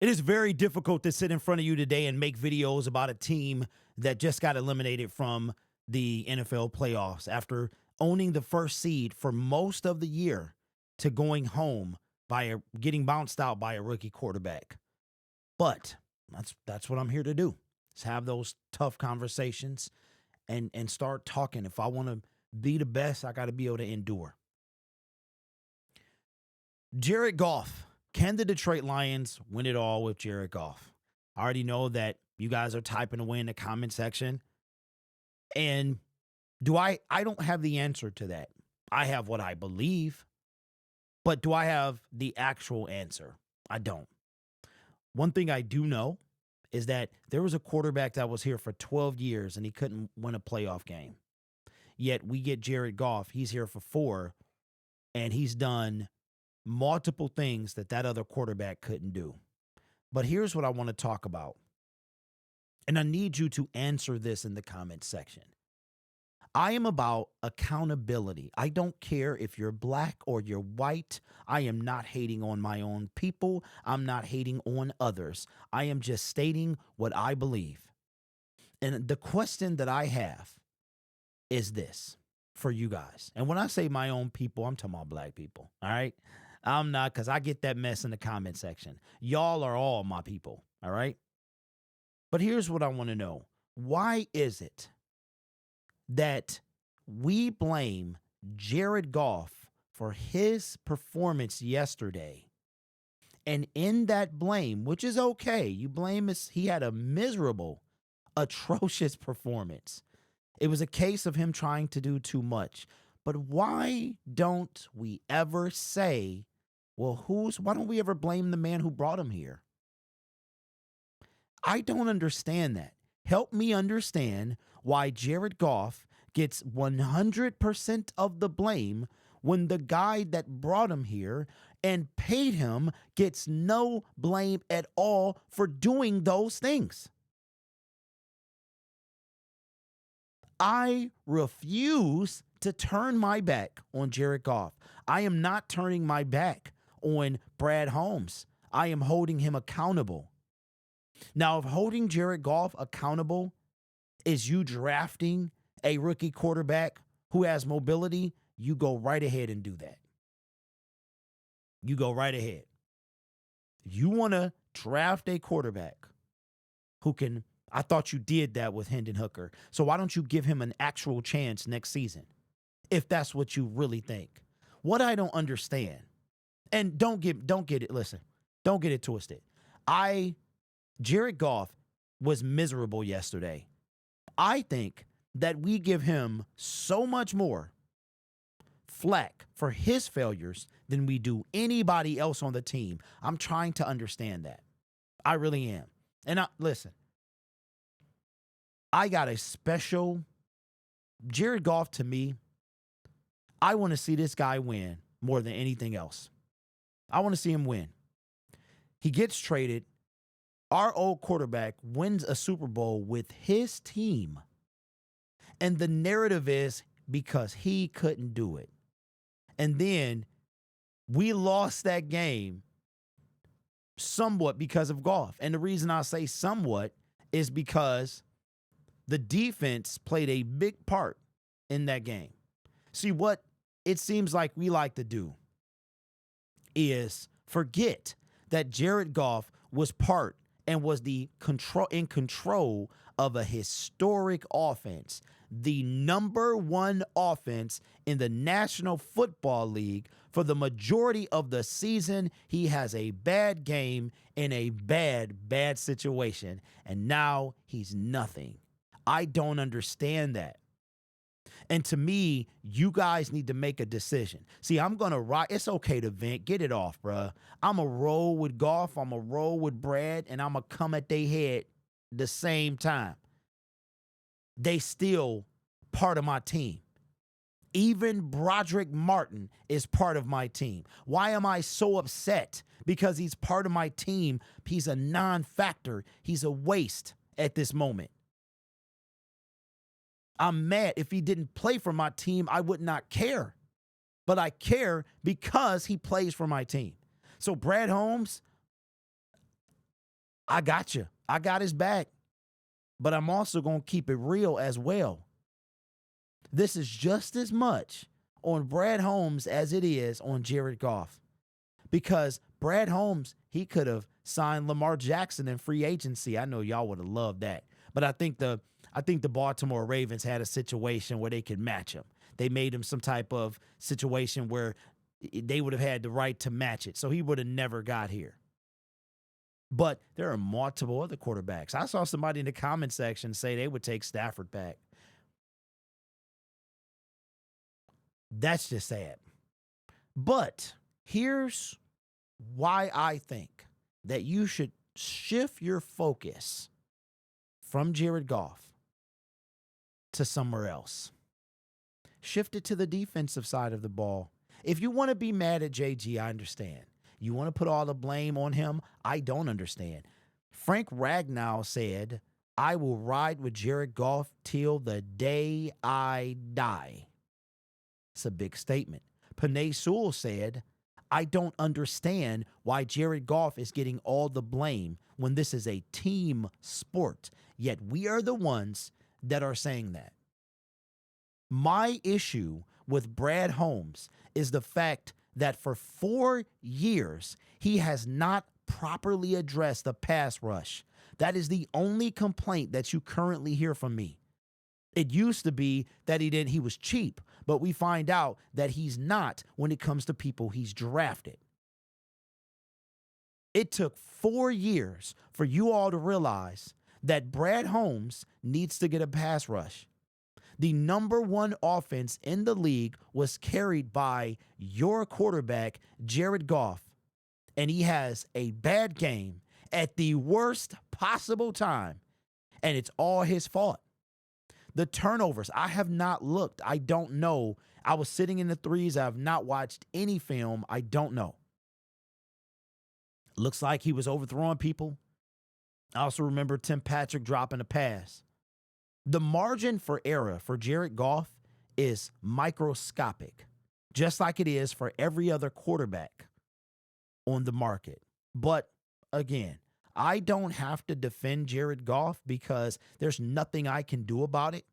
It is very difficult to sit in front of you today and make videos about a team that just got eliminated from the NFL playoffs after owning the first seed for most of the year to going home by getting bounced out by a rookie quarterback. But that's what I'm here to do. Is have those tough conversations and start talking. If I want to be the best, I got to be able to endure. Jared Goff. Can the Detroit Lions win it all with Jared Goff? I already know that you guys are typing away in the comment section. And I don't have the answer to that. I have what I believe. But do I have the actual answer? I don't. One thing I do know is that there was a quarterback that was here for 12 years and he couldn't win a playoff game. Yet we get Jared Goff. He's here for 4, and he's done multiple things that other quarterback couldn't do. But here's what I want to talk about. And I need you to answer this in the comment section. I am about accountability. I don't care if you're black or you're white. I am not hating on my own people. I'm not hating on others. I am just stating what I believe. And the question that I have is this for you guys. And when I say my own people, I'm talking about black people. All right? I'm not, because I get that mess in the comment section. Y'all are all my people. All right? But here's what I want to know. Why is it that we blame Jared Goff for his performance yesterday? And in that blame, which is okay, you blame he had a miserable, atrocious performance. It was a case of him trying to do too much. But why don't we ever say, well, why don't we ever blame the man who brought him here? I don't understand that. Help me understand why Jared Goff gets 100% of the blame when the guy that brought him here and paid him gets no blame at all for doing those things. I refuse to turn my back on Jared Goff. I am not turning my back on Brad Holmes. I am holding him accountable. Now, if holding Jared Goff accountable is you drafting a rookie quarterback who has mobility, you go right ahead and do that. You go right ahead. You want to draft a quarterback who can, I thought you did that with Hendon Hooker. So why don't you give him an actual chance next season? If that's what you really think. What I don't understand, and don't get it, listen, don't get it twisted. Jared Goff was miserable yesterday. I think that we give him so much more flack for his failures than we do anybody else on the team. I'm trying to understand that. I really am. And listen, I got a special Jared Goff. To me, I want to see this guy win more than anything else. I want to see him win. He gets traded. Our old quarterback wins a Super Bowl with his team. And the narrative is because he couldn't do it. And then we lost that game somewhat because of Goff. And the reason I say somewhat is because the defense played a big part in that game. See, what it seems like we like to do is forget that Jared Goff was part and was in control of a historic offense, the number 1 offense in the National Football League for the majority of the season. He has a bad game in a bad situation, and now he's nothing. I don't understand that. And to me, you guys need to make a decision. See, I'm going to ride. It's okay to vent. Get it off, bruh. I'm going to roll with Goff. I'm going to roll with Brad, and I'm going to come at their head the same time. They still part of my team. Even Broderick Martin is part of my team. Why am I so upset? Because he's part of my team. He's a non-factor. He's a waste at this moment. I'm mad. If he didn't play for my team, I would not care. But I care because he plays for my team. So Brad Holmes, I got you. I got his back. But I'm also going to keep it real as well. This is just as much on Brad Holmes as it is on Jared Goff. Because Brad Holmes, he could have signed Lamar Jackson in free agency. I know y'all would have loved that. But I think the Baltimore Ravens had a situation where they could match him. They made him some type of situation where they would have had the right to match it. So he would have never got here. But there are multiple other quarterbacks. I saw somebody in the comment section say they would take Stafford back. That's just sad. But here's why I think that you should shift your focus from Jared Goff to somewhere else. Shift it to the defensive side of the ball. If you want to be mad at JG, I understand. You want to put all the blame on him? I don't understand. Frank Ragnow said, I will ride with Jared Goff till the day I die. It's a big statement. Panay Sewell said, I don't understand why Jared Goff is getting all the blame when this is a team sport. Yet we are the ones that are saying that. My issue with Brad Holmes is the fact that for 4 years, he has not properly addressed the pass rush. That is the only complaint that you currently hear from me. It used to be that he was cheap, but we find out that he's not when it comes to people he's drafted. It took 4 years for you all to realize that Brad Holmes needs to get a pass rush. The number one offense in the league was carried by your quarterback, Jared Goff, and he has a bad game at the worst possible time, and it's all his fault. The turnovers, I have not looked. I don't know. I was sitting in the threes. I have not watched any film. I don't know. Looks like he was overthrowing people. I also remember Tim Patrick dropping a pass. The margin for error for Jared Goff is microscopic, just like it is for every other quarterback on the market. But again, I don't have to defend Jared Goff because there's nothing I can do about it.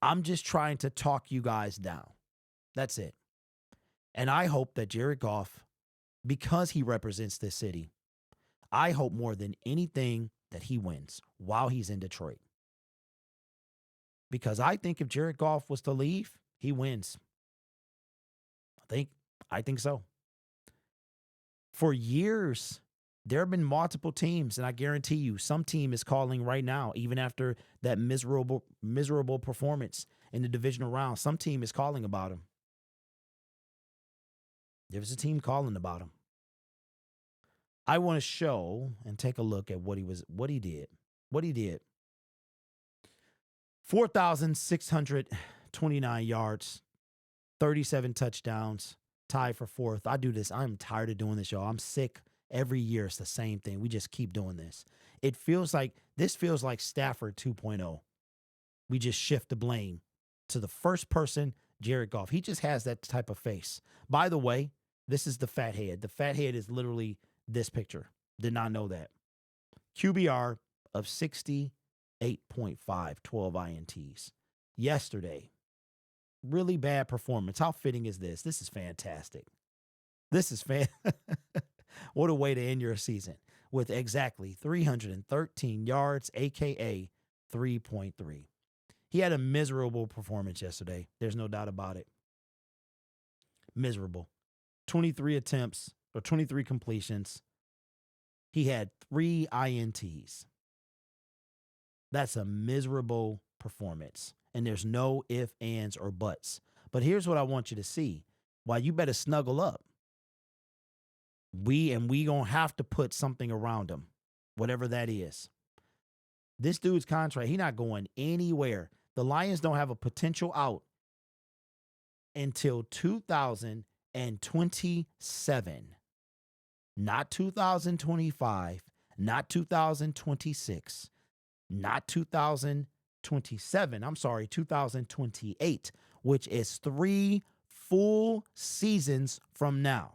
I'm just trying to talk you guys down. That's it. And I hope that Jared Goff, because he represents this city, I hope more than anything that he wins while he's in Detroit. Because I think if Jared Goff was to leave, he wins. I think so. For years, there have been multiple teams, and I guarantee you, some team is calling right now, even after that miserable performance in the divisional round. Some team is calling about him. There was a team calling about him. I want to show and take a look at what he did. 4,629 yards, 37 touchdowns, tied for fourth. I do this. I'm tired of doing this, y'all. I'm sick. Every year it's the same thing. We just keep doing this. This feels like Stafford 2.0. We just shift the blame to the first person, Jared Goff. He just has that type of face. By the way, this is the fat head. The fat head is literally this picture. Did not know that. QBR of 68.5, 12 INTs. Yesterday, really bad performance. How fitting is this? This is fantastic. What a way to end your season with exactly 313 yards, a.k.a. 3.3. He had a miserable performance yesterday. There's no doubt about it. Miserable. 23 attempts or 23 completions. He had 3 INTs. That's a miserable performance. And there's no ifs, ands, or buts. But here's what I want you to see. Why you better snuggle up. We gonna have to put something around him, whatever that is. This dude's contract, he's not going anywhere. The Lions don't have a potential out until 2027. Not 2025, not 2026, not 2027. I'm sorry, 2028, which is 3 full seasons from now.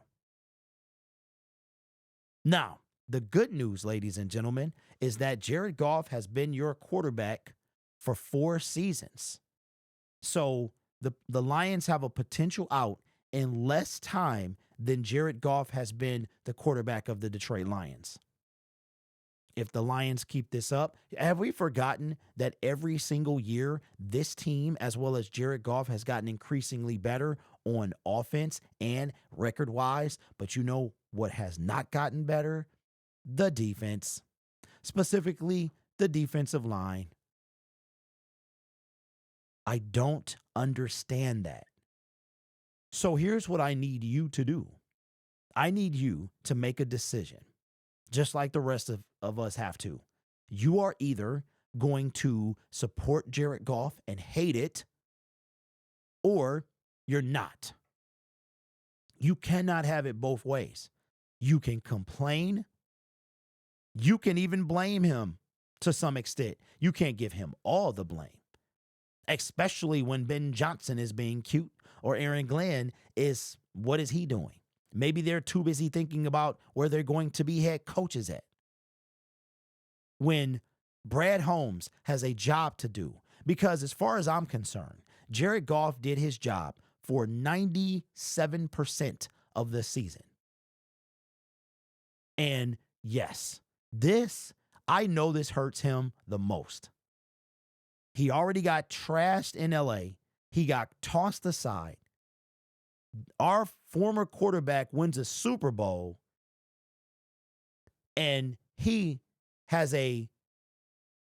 Now, the good news, ladies and gentlemen, is that Jared Goff has been your quarterback for 4 seasons. So the Lions have a potential out in less time than Jared Goff has been the quarterback of the Detroit Lions. If the Lions keep this up, have we forgotten that every single year this team, as well as Jared Goff, has gotten increasingly better on offense and record-wise? But you know what has not gotten better? The defense, specifically the defensive line. I don't understand that. So here's what I need you to do. I need you to make a decision, just like the rest of us have to. You are either going to support Jared Goff and hate it, or you're not. You cannot have it both ways. You can complain. You can even blame him to some extent. You can't give him all the blame, especially when Ben Johnson is being cute or Aaron Glenn is, what is he doing? Maybe they're too busy thinking about where they're going to be head coaches at. When Brad Holmes has a job to do, because as far as I'm concerned, Jared Goff did his job for 97% of the season. And yes, I know this hurts him the most. He already got trashed in LA. He got tossed aside. Our former quarterback wins a Super Bowl, and he has a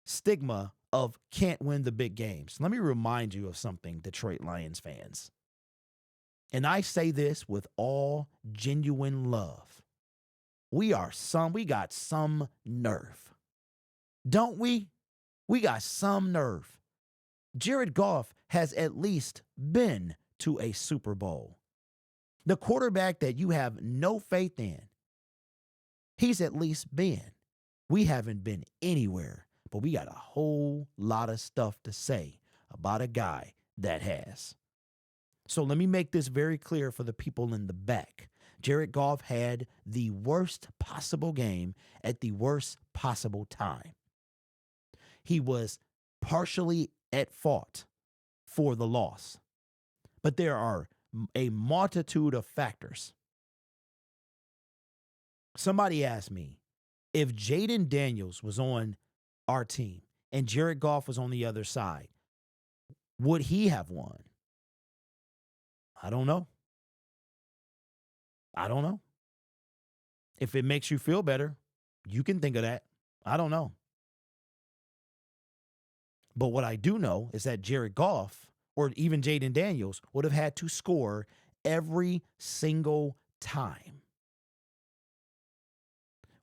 stigma of can't win the big games. Let me remind you of something, Detroit Lions fans. And I say this with all genuine love. We got some nerve. Don't we? We got some nerve. Jared Goff has at least been to a Super Bowl. The quarterback that you have no faith in, he's at least been. We haven't been anywhere, but we got a whole lot of stuff to say about a guy that has. So let me make this very clear for the people in the back. Jared Goff had the worst possible game at the worst possible time. He was partially at fault for the loss, but there are a multitude of factors. Somebody asked me, if Jaden Daniels was on our team and Jared Goff was on the other side, would he have won? I don't know. If it makes you feel better, you can think of that. I don't know. But what I do know is that Jared Goff or even Jaden Daniels would have had to score every single time.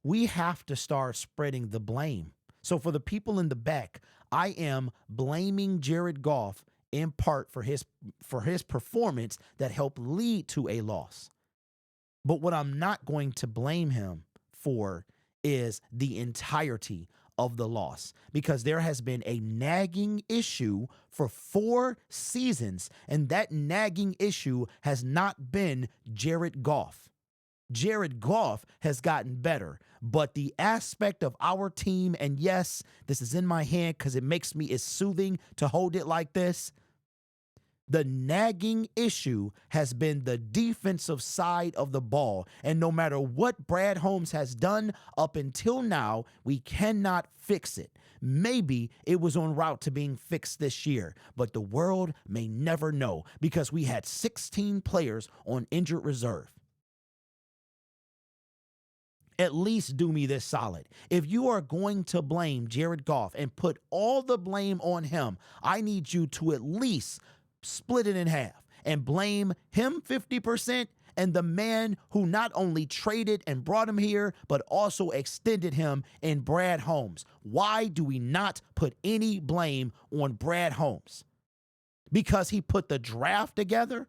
We have to start spreading the blame. So for the people in the back, I am blaming Jared Goff in part for his performance that helped lead to a loss. But what I'm not going to blame him for is the entirety of the loss, because there has been a nagging issue for 4 seasons, and that nagging issue has not been Jared Goff. Jared Goff has gotten better, but the aspect of our team, and yes, this is in my hand because it's soothing to hold it like this. The nagging issue has been the defensive side of the ball. And no matter what Brad Holmes has done up until now, we cannot fix it. Maybe it was en route to being fixed this year, but the world may never know because we had 16 players on injured reserve. At least do me this solid. If you are going to blame Jared Goff and put all the blame on him, I need you to at least split it in half and blame him 50% and the man who not only traded and brought him here, but also extended him in Brad Holmes. Why do we not put any blame on Brad Holmes? Because he put the draft together?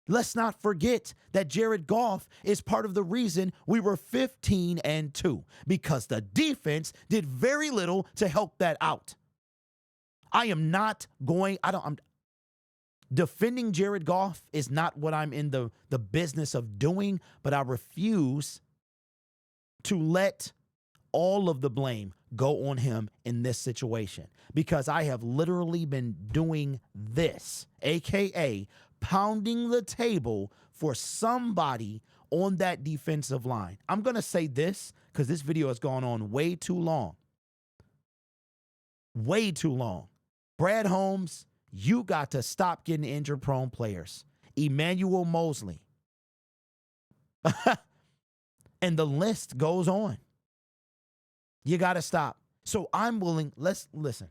Let's not forget that Jared Goff is part of the reason we were 15-2, because the defense did very little to help that out. Defending Jared Goff is not what I'm in the business of doing, but I refuse to let all of the blame go on him in this situation, because I have literally been doing this, AKA pounding the table for somebody on that defensive line. I'm going to say this because this video has gone on way too long. Way too long. Brad Holmes, you got to stop getting injury-prone players. Emmanuel Mosley. And the list goes on. You got to stop. So I'm willing, let's listen.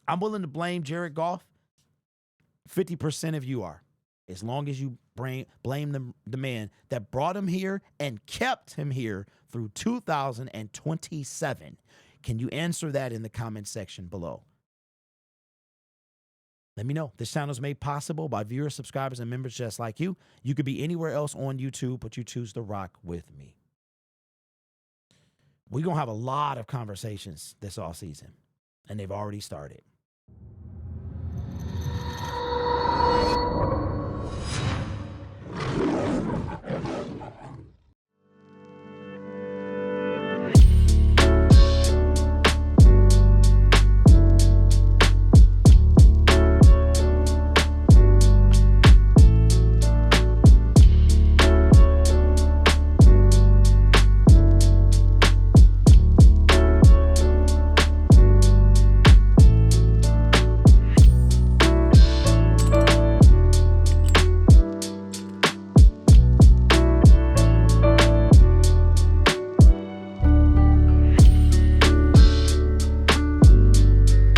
I'm willing to blame Jared Goff. 50% of you are. As long as you blame the man that brought him here and kept him here through 2027. Can you answer that in the comment section below? Let me know. This channel is made possible by viewers, subscribers, and members just like you. You could be anywhere else on YouTube, but you choose to rock with me. We're going to have a lot of conversations this offseason, and they've already started.